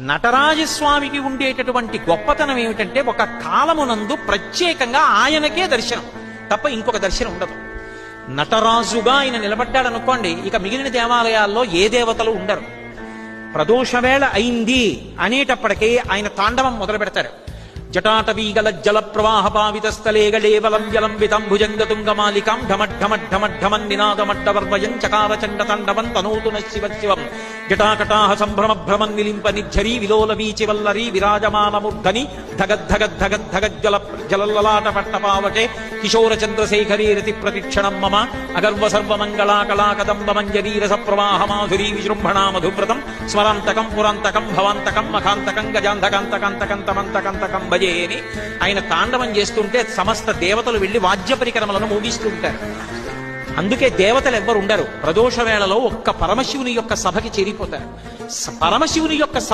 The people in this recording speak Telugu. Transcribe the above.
నటరాజస్వామికి ఉండేటటువంటి గొప్పతనం ఏమిటంటే ఒక కాలమునందు ప్రత్యేకంగా ఆయనకే దర్శనం తప్ప ఇంకొక దర్శనం ఉండదు. నటరాజుగా ఆయన నిలబడ్డాడనుకోండి, ఇక మిగిలిన దేవాలయాల్లో ఏ దేవతలు ఉండరు. ప్రదోషవేళ అయింది అనేటప్పటికీ ఆయన తాండవం మొదలు పెడతారు. జటాటవీగల జల ప్రవాహ పావిత స్థలే గళేవలం జలంబితం భుజంగతుంగమాలికాం ఢమఢమఢమఢమన్ నినాదమడ్డవర్వయం చకార చండ తాండవం తనోతు శివ శివం జటాకటాహ సంభ్రమ భ్రమన్ నిలింప నిర్ఝరీ విలోల వీచి వల్లరీ విరాజమానమూర్ధని ధగద్ధగద్ధగద్ధగజ్జల జలల్లలాట పట్టపావటే కిశోర చంద్రశేఖరీ రతి ప్రతిక్షణం మమ అగర్వ సర్వమంగళాకళా కదంబ మంజరీరస ప్రవాహ మాధురీ విజృంభణా మధువ్రతం స్మరాంతకం పురాంతకం భవాంతకం మఖాంతకం గజాంధకాంతకాంతకం తమంతకంతకం భజే అని ఆయన తాండవం చేస్తుంటే సమస్త దేవతలు వెళ్లి వాద్య పరికరములను మోగిస్తుంటారు. అందుకే దేవతలు ఎవ్వరు ఉండరు. ప్రదోష వేళలో ఒక్క పరమశివుని యొక్క సభకి చేరిపోతారు. పరమశివుని యొక్క సభ